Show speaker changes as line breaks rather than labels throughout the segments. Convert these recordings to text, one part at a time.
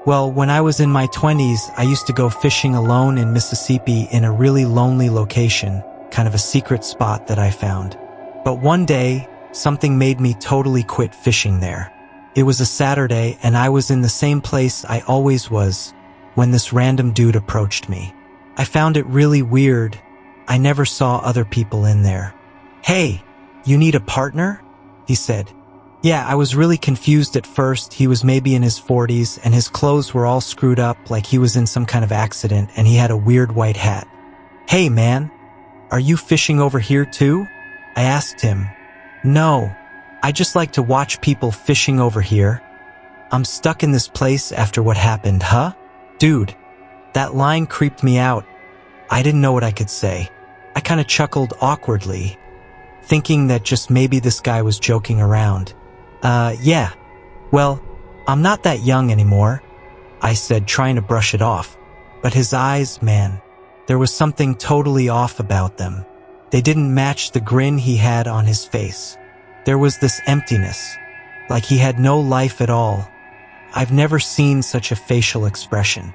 Well, when I was in my 20s, I used to go fishing alone in Mississippi in a really lonely location, kind of a secret spot that I found. But one day, something made me totally quit fishing there. It was a Saturday, and I was in the same place I always was when this random dude approached me. I found it really weird. I never saw other people in there. "Hey, you need a partner?" he said. Yeah, I was really confused at first. He was maybe in his 40s, and his clothes were all screwed up like he was in some kind of accident, and he had a weird white hat. "Hey, man, are you fishing over here too?" I asked him. "No, I just like to watch people fishing over here. I'm stuck in this place after what happened, huh?" Dude, that line creeped me out. I didn't know what I could say. I kind of chuckled awkwardly, thinking that just maybe this guy was joking around. Yeah. Well, I'm not that young anymore," I said, trying to brush it off. But his eyes, man, there was something totally off about them. They didn't match the grin he had on his face. There was this emptiness, like he had no life at all. I've never seen such a facial expression.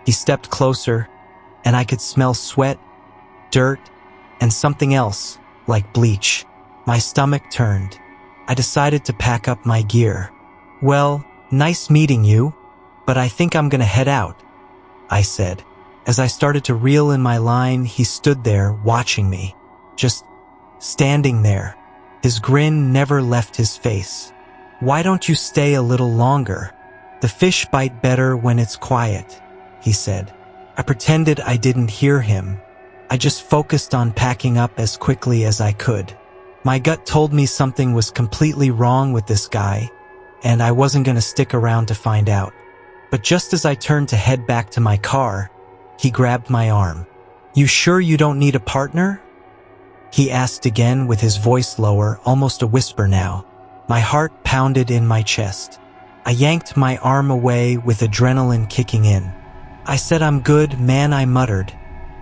He stepped closer, and I could smell sweat, dirt, and something else, like bleach. My stomach turned. I decided to pack up my gear. "Well, nice meeting you, but I think I'm gonna head out," I said. As I started to reel in my line, he stood there watching me, just standing there. His grin never left his face. "Why don't you stay a little longer? The fish bite better when it's quiet," he said. I pretended I didn't hear him. I just focused on packing up as quickly as I could. My gut told me something was completely wrong with this guy, and I wasn't going to stick around to find out. But just as I turned to head back to my car, he grabbed my arm. "You sure you don't need a partner?" he asked again with his voice lower, almost a whisper now. My heart pounded in my chest. I yanked my arm away with adrenaline kicking in. "I said I'm good, man," I muttered,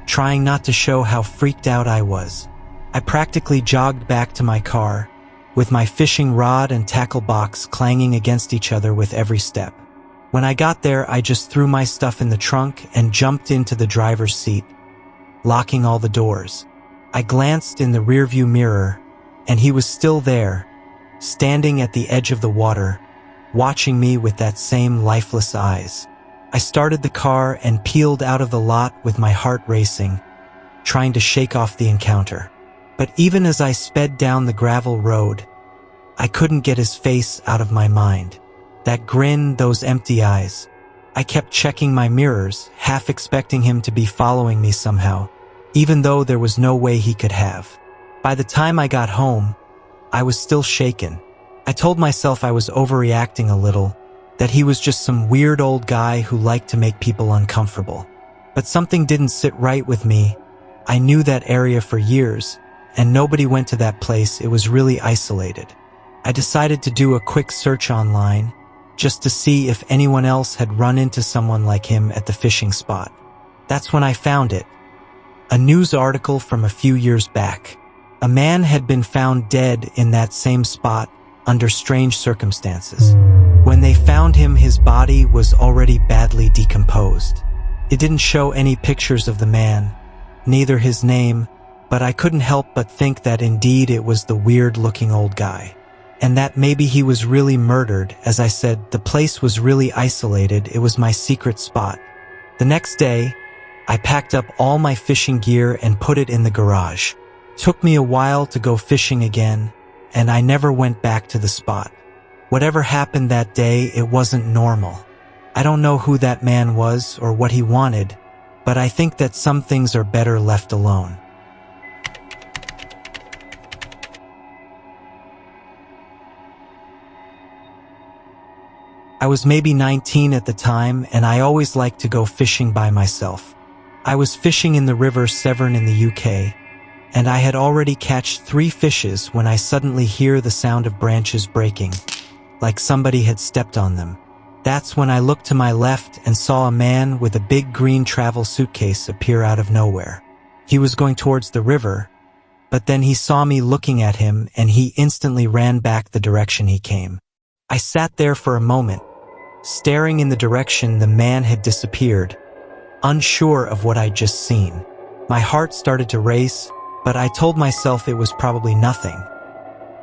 trying not to show how freaked out I was. I practically jogged back to my car, with my fishing rod and tackle box clanging against each other with every step. When I got there, I just threw my stuff in the trunk and jumped into the driver's seat, locking all the doors. I glanced in the rearview mirror, and he was still there, standing at the edge of the water, watching me with that same lifeless eyes. I started the car and peeled out of the lot with my heart racing, trying to shake off the encounter. But even as I sped down the gravel road, I couldn't get his face out of my mind. That grin, those empty eyes. I kept checking my mirrors, half expecting him to be following me somehow, even though there was no way he could have. By the time I got home, I was still shaken. I told myself I was overreacting a little, that he was just some weird old guy who liked to make people uncomfortable. But something didn't sit right with me. I knew that area for years, and nobody went to that place. It was really isolated. I decided to do a quick search online, just to see if anyone else had run into someone like him at the fishing spot. That's when I found it. A news article from a few years back. A man had been found dead in that same spot under strange circumstances. When they found him, his body was already badly decomposed. It didn't show any pictures of the man, neither his name, but I couldn't help but think that indeed it was the weird-looking old guy. And that maybe he was really murdered. As I said, the place was really isolated. It was my secret spot. The next day, I packed up all my fishing gear and put it in the garage. Took me a while to go fishing again, and I never went back to the spot. Whatever happened that day, it wasn't normal. I don't know who that man was or what he wanted, but I think that some things are better left alone. I was maybe 19 at the time, and I always liked to go fishing by myself. I was fishing in the River Severn in the UK, and I had already catched 3 fishes when I suddenly hear the sound of branches breaking, like somebody had stepped on them. That's when I looked to my left and saw a man with a big green travel suitcase appear out of nowhere. He was going towards the river, but then he saw me looking at him and he instantly ran back the direction he came. I sat there for a moment, staring in the direction the man had disappeared, unsure of what I'd just seen. My heart started to race, but I told myself it was probably nothing.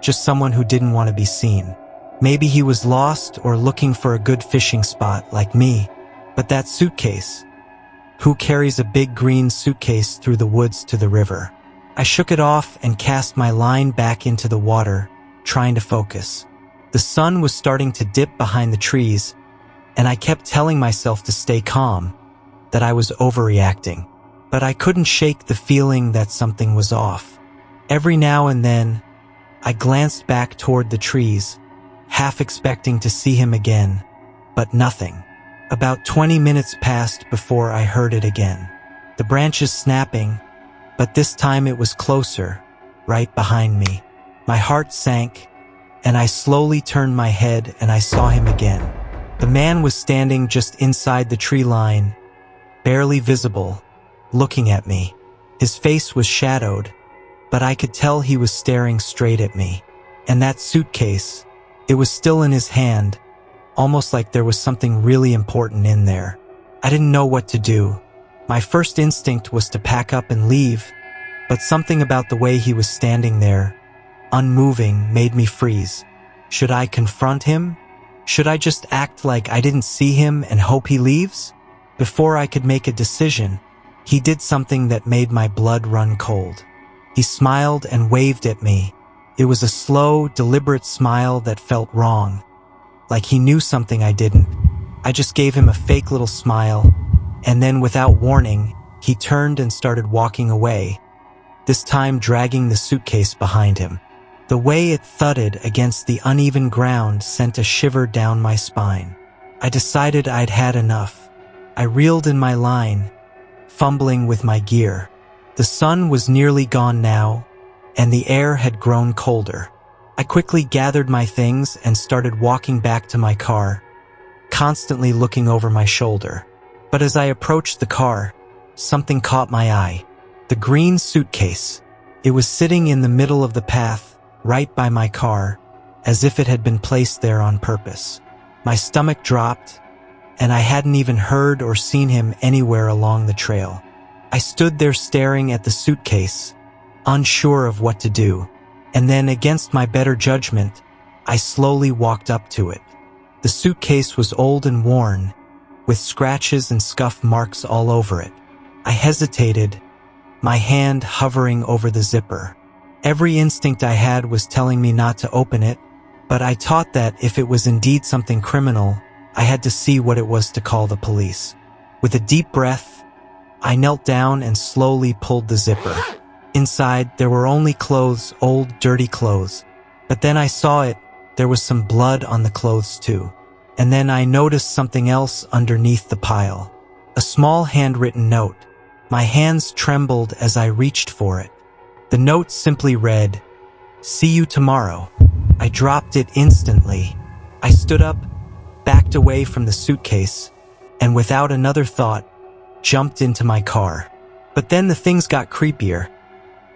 Just someone who didn't want to be seen. Maybe he was lost or looking for a good fishing spot like me. But that suitcase. Who carries a big green suitcase through the woods to the river? I shook it off and cast my line back into the water, trying to focus. The sun was starting to dip behind the trees, and I kept telling myself to stay calm, that I was overreacting. But I couldn't shake the feeling that something was off. Every now and then, I glanced back toward the trees, half expecting to see him again, but nothing. About 20 minutes passed before I heard it again. The branches snapping, but this time it was closer, right behind me. My heart sank, and I slowly turned my head and I saw him again. The man was standing just inside the tree line, barely visible, looking at me. His face was shadowed, but I could tell he was staring straight at me. And that suitcase, it was still in his hand, almost like there was something really important in there. I didn't know what to do. My first instinct was to pack up and leave, but something about the way he was standing there, unmoving, made me freeze. Should I confront him? Should I just act like I didn't see him and hope he leaves? Before I could make a decision, he did something that made my blood run cold. He smiled and waved at me. It was a slow, deliberate smile that felt wrong, like he knew something I didn't. I just gave him a fake little smile, and then without warning, he turned and started walking away, this time dragging the suitcase behind him. The way it thudded against the uneven ground sent a shiver down my spine. I decided I'd had enough. I reeled in my line, fumbling with my gear. The sun was nearly gone now, and the air had grown colder. I quickly gathered my things and started walking back to my car, constantly looking over my shoulder. But as I approached the car, something caught my eye. The green suitcase. It was sitting in the middle of the path, right by my car, as if it had been placed there on purpose. My stomach dropped, and I hadn't even heard or seen him anywhere along the trail. I stood there staring at the suitcase, unsure of what to do. And then, against my better judgment, I slowly walked up to it. The suitcase was old and worn, with scratches and scuff marks all over it. I hesitated, my hand hovering over the zipper. Every instinct I had was telling me not to open it, but I thought that if it was indeed something criminal, I had to see what it was to call the police. With a deep breath, I knelt down and slowly pulled the zipper. Inside, there were only clothes, old, dirty clothes. But then I saw it, there was some blood on the clothes too. And then I noticed something else underneath the pile. A small handwritten note. My hands trembled as I reached for it. The note simply read, "See you tomorrow." I dropped it instantly. I stood up, backed away from the suitcase, and without another thought, jumped into my car. But then the things got creepier.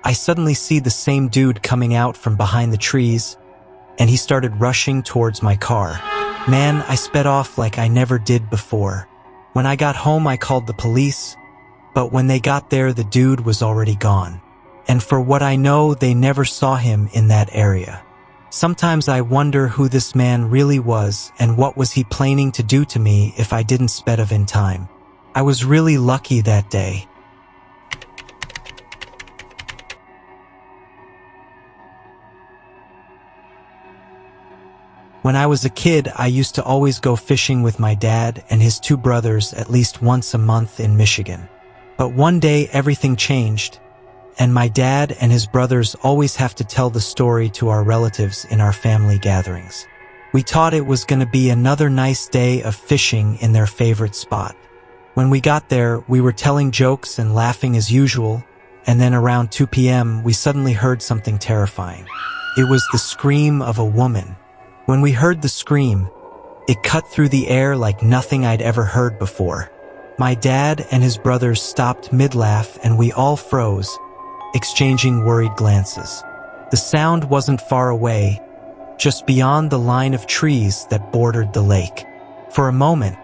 I suddenly see the same dude coming out from behind the trees, and he started rushing towards my car. Man, I sped off like I never did before. When I got home, I called the police, but when they got there, the dude was already gone. And for what I know, they never saw him in that area. Sometimes I wonder who this man really was and what was he planning to do to me if I didn't sped off in time. I was really lucky that day. When I was a kid, I used to always go fishing with my dad and his two brothers at least once a month in Michigan. But one day everything changed, and my dad and his brothers always have to tell the story to our relatives in our family gatherings. We thought it was going to be another nice day of fishing in their favorite spot. When we got there, we were telling jokes and laughing as usual, and then around 2 p.m. we suddenly heard something terrifying. It was the scream of a woman. When we heard the scream, it cut through the air like nothing I'd ever heard before. My dad and his brothers stopped mid-laugh and we all froze, exchanging worried glances. The sound wasn't far away, just beyond the line of trees that bordered the lake. For a moment,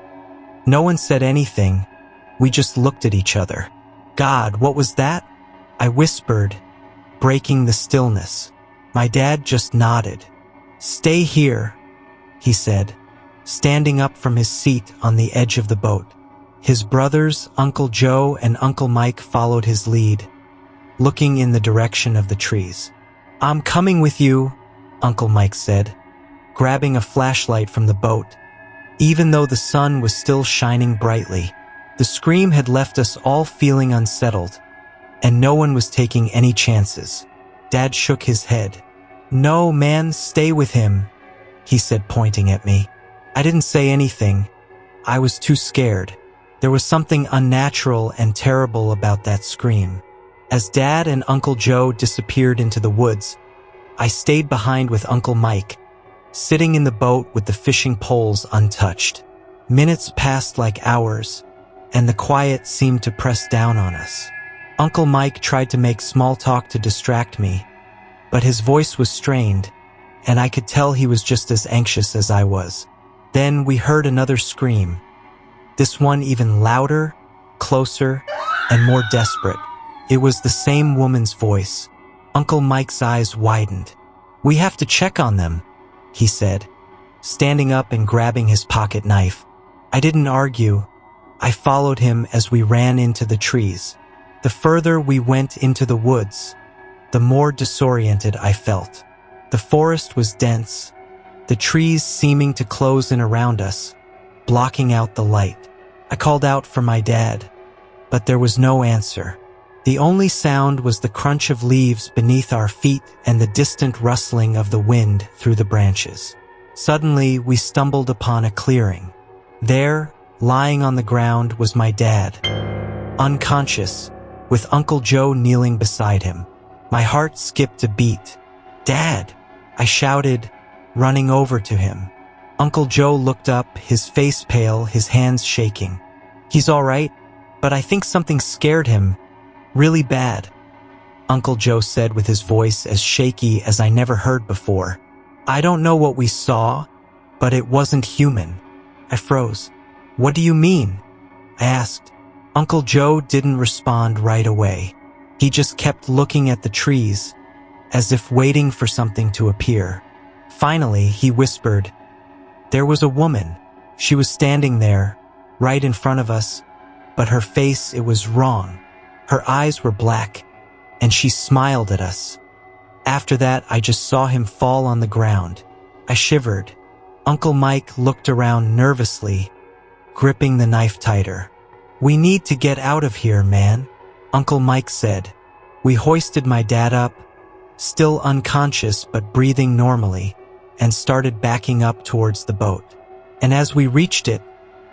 no one said anything. We just looked at each other. God, what was that? I whispered, breaking the stillness. My dad just nodded. Stay here, he said, standing up from his seat on the edge of the boat. His brothers, Uncle Joe and Uncle Mike, followed his lead, looking in the direction of the trees. I'm coming with you, Uncle Mike said, grabbing a flashlight from the boat. Even though the sun was still shining brightly, the scream had left us all feeling unsettled, and no one was taking any chances. Dad shook his head. No, man, stay with him, he said, pointing at me. I didn't say anything. I was too scared. There was something unnatural and terrible about that scream. As Dad and Uncle Joe disappeared into the woods, I stayed behind with Uncle Mike, sitting in the boat with the fishing poles untouched. Minutes passed like hours, and the quiet seemed to press down on us. Uncle Mike tried to make small talk to distract me, but his voice was strained, and I could tell he was just as anxious as I was. Then we heard another scream, this one even louder, closer, and more desperate. It was the same woman's voice. Uncle Mike's eyes widened. We have to check on them, he said, standing up and grabbing his pocket knife. I didn't argue. I followed him as we ran into the trees. The further we went into the woods, the more disoriented I felt. The forest was dense, the trees seeming to close in around us, blocking out the light. I called out for my dad, but there was no answer. The only sound was the crunch of leaves beneath our feet and the distant rustling of the wind through the branches. Suddenly, we stumbled upon a clearing. There, lying on the ground, was my dad, unconscious, with Uncle Joe kneeling beside him. My heart skipped a beat. Dad, I shouted, running over to him. Uncle Joe looked up, his face pale, his hands shaking. He's all right, but I think something scared him. Really bad, Uncle Joe said with his voice as shaky as I never heard before. I don't know what we saw, but it wasn't human. I froze. What do you mean? I asked. Uncle Joe didn't respond right away. He just kept looking at the trees, as if waiting for something to appear. Finally, he whispered, There was a woman. She was standing there, right in front of us, but her face, it was wrong. Her eyes were black, and she smiled at us. After that, I just saw him fall on the ground. I shivered. Uncle Mike looked around nervously, gripping the knife tighter. We need to get out of here, man, Uncle Mike said. We hoisted my dad up, still unconscious but breathing normally, and started backing up towards the boat. And as we reached it,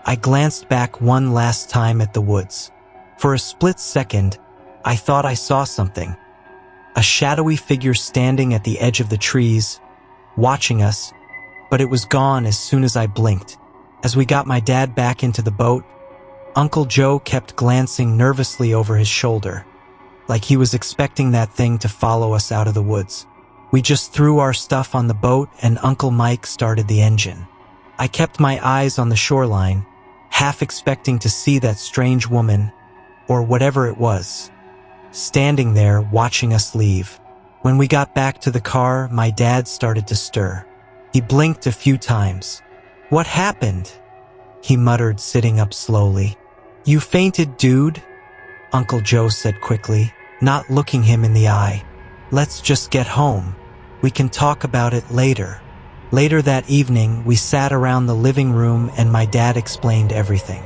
I glanced back one last time at the woods. For a split second, I thought I saw something. A shadowy figure standing at the edge of the trees, watching us, but it was gone as soon as I blinked. As we got my dad back into the boat, Uncle Joe kept glancing nervously over his shoulder, like he was expecting that thing to follow us out of the woods. We just threw our stuff on the boat and Uncle Mike started the engine. I kept my eyes on the shoreline, half expecting to see that strange woman, or whatever it was, standing there watching us leave. When we got back to the car, my dad started to stir. He blinked a few times. What happened? He muttered, sitting up slowly. You fainted, dude, Uncle Joe said quickly, not looking him in the eye. Let's just get home. We can talk about it later. Later that evening, we sat around the living room and my dad explained everything.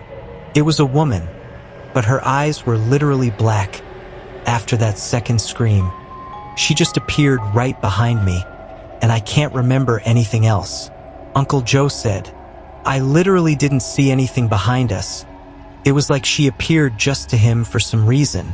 It was a woman, but her eyes were literally black after that second scream. She just appeared right behind me, and I can't remember anything else. Uncle Joe said, I literally didn't see anything behind us. It was like she appeared just to him for some reason.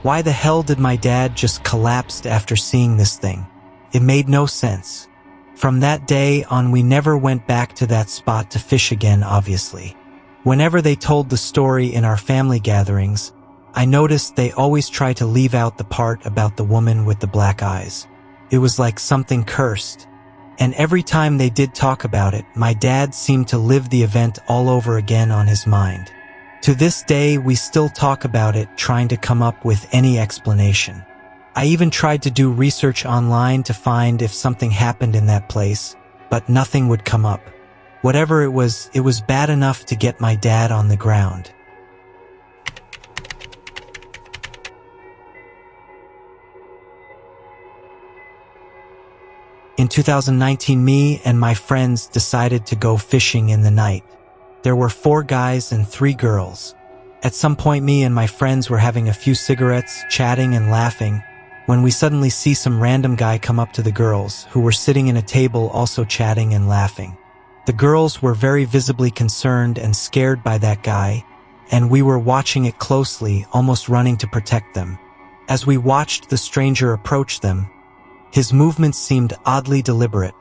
Why the hell did my dad just collapse after seeing this thing? It made no sense. From that day on, we never went back to that spot to fish again, obviously. Whenever they told the story in our family gatherings, I noticed they always try to leave out the part about the woman with the black eyes. It was like something cursed, And every time they did talk about it, my dad seemed to live the event all over again on his mind. To this day, we still talk about it, trying to come up with any explanation. I even tried to do research online to find if something happened in that place, but nothing would come up. Whatever it was bad enough to get my dad on the ground. In 2019, me and my friends decided to go fishing in the night. There were 4 guys and 3 girls. At some point, me and my friends were having a few cigarettes, chatting and laughing, when we suddenly see some random guy come up to the girls, who were sitting in a table also chatting and laughing. The girls were very visibly concerned and scared by that guy, and we were watching it closely, almost running to protect them. As we watched the stranger approach them, his movements seemed oddly deliberate,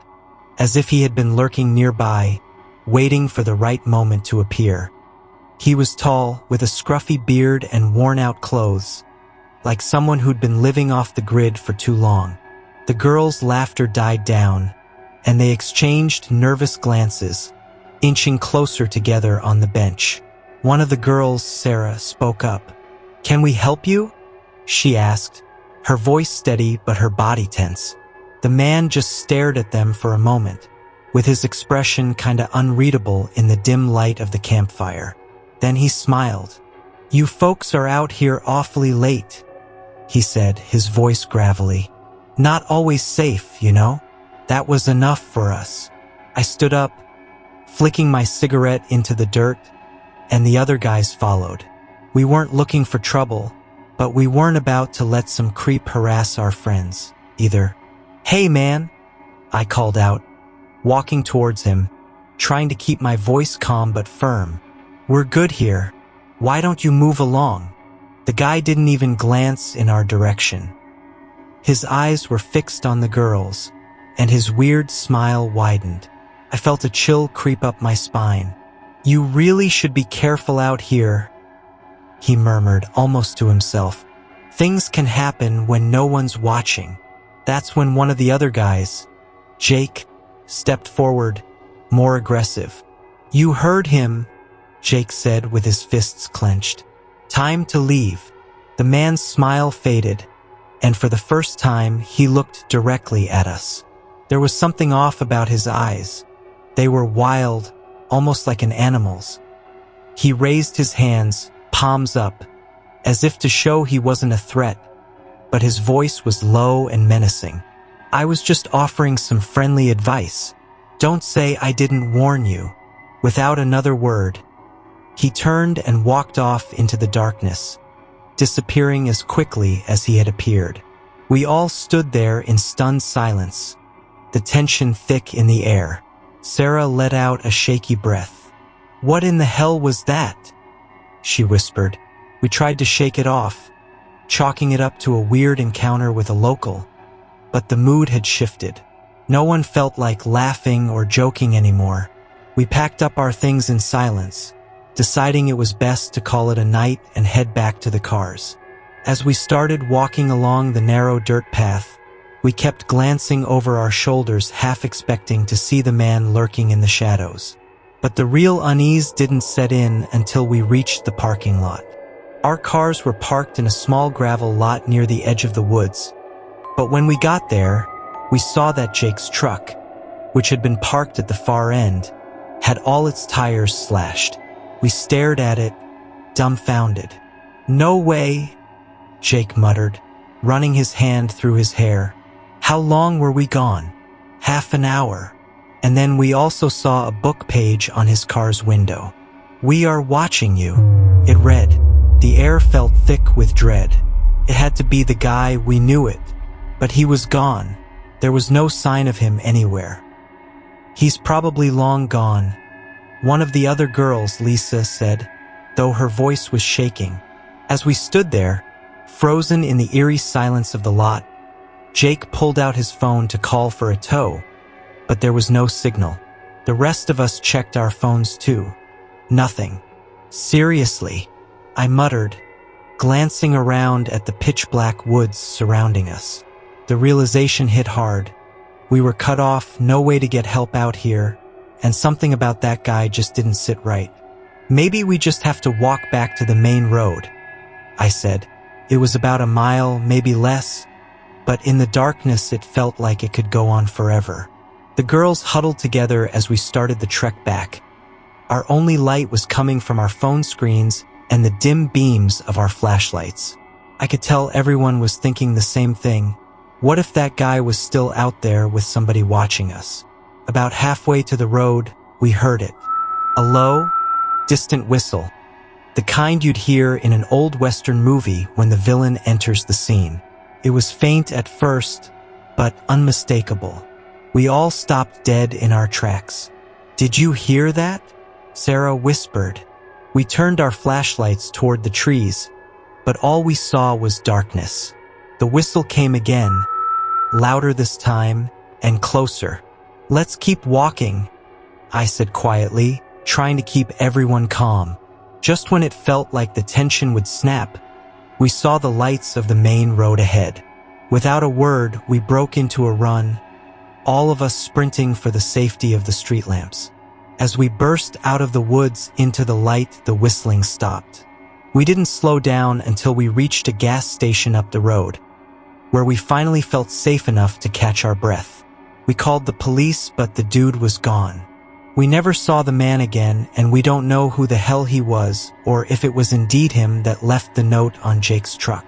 as if he had been lurking nearby, waiting for the right moment to appear. He was tall, with a scruffy beard and worn-out clothes, like someone who'd been living off the grid for too long. The girls' laughter died down, and they exchanged nervous glances, inching closer together on the bench. One of the girls, Sarah, spoke up. "Can we help you?" she asked, her voice steady but her body tense. The man just stared at them for a moment, with his expression kinda unreadable in the dim light of the campfire. Then he smiled. "You folks are out here awfully late," he said, his voice gravelly. "Not always safe, you know? That was enough for us." I stood up, flicking my cigarette into the dirt, and the other guys followed. We weren't looking for trouble, but we weren't about to let some creep harass our friends, either. "Hey, man," I called out, walking towards him, trying to keep my voice calm but firm. "We're good here. Why don't you move along?" The guy didn't even glance in our direction. His eyes were fixed on the girls, and his weird smile widened. I felt a chill creep up my spine. "You really should be careful out here," he murmured, almost to himself. "Things can happen when no one's watching." That's when one of the other guys, Jake, stepped forward, more aggressive. "You heard him," Jake said with his fists clenched. "Time to leave." The man's smile faded, and for the first time he looked directly at us. There was something off about his eyes. They were wild, almost like an animal's. He raised his hands, palms up, as if to show he wasn't a threat, but his voice was low and menacing. "I was just offering some friendly advice. Don't say I didn't warn you." Without another word, he turned and walked off into the darkness, disappearing as quickly as he had appeared. We all stood there in stunned silence, the tension thick in the air. Sarah let out a shaky breath. "What in the hell was that?" she whispered. We tried to shake it off, chalking it up to a weird encounter with a local, but the mood had shifted. No one felt like laughing or joking anymore. We packed up our things in silence, deciding it was best to call it a night and head back to the cars. As we started walking along the narrow dirt path, we kept glancing over our shoulders, half expecting to see the man lurking in the shadows. But the real unease didn't set in until we reached the parking lot. Our cars were parked in a small gravel lot near the edge of the woods, but when we got there, we saw that Jake's truck, which had been parked at the far end, had all its tires slashed. We stared at it, dumbfounded. "No way," Jake muttered, running his hand through his hair. "How long were we gone?" "Half an hour." And then we also saw a book page on his car's window. "We are watching you," it read. The air felt thick with dread. It had to be the guy, we knew it. But he was gone. There was no sign of him anywhere. "He's probably long gone," one of the other girls, Lisa, said, though her voice was shaking. As we stood there, frozen in the eerie silence of the lot, Jake pulled out his phone to call for a tow, but there was no signal. The rest of us checked our phones too. Nothing. "Seriously," I muttered, glancing around at the pitch-black woods surrounding us. The realization hit hard. We were cut off, no way to get help out here, and something about that guy just didn't sit right. Maybe we just have to walk back to the main road, I said. It was about a mile, maybe less, but in the darkness it felt like it could go on forever. The girls huddled together as we started the trek back. Our only light was coming from our phone screens and the dim beams of our flashlights. I could tell everyone was thinking the same thing. What if that guy was still out there with somebody watching us? About halfway to the road, we heard it. A low, distant whistle. The kind you'd hear in an old Western movie when the villain enters the scene. It was faint at first, but unmistakable. We all stopped dead in our tracks. "Did you hear that?" Sarah whispered. We turned our flashlights toward the trees, but all we saw was darkness. The whistle came again, louder this time, and closer. "Let's keep walking," I said quietly, trying to keep everyone calm. Just when it felt like the tension would snap, we saw the lights of the main road ahead. Without a word, we broke into a run, all of us sprinting for the safety of the street lamps. As we burst out of the woods into the light, the whistling stopped. We didn't slow down until we reached a gas station up the road, where we finally felt safe enough to catch our breath. We called the police, but the dude was gone. We never saw the man again, and we don't know who the hell he was, or if it was indeed him that left the note on Jake's truck.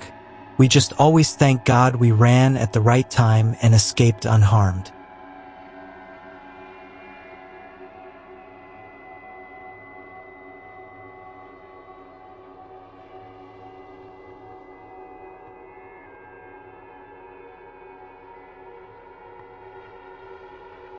We just always thank God we ran at the right time and escaped unharmed.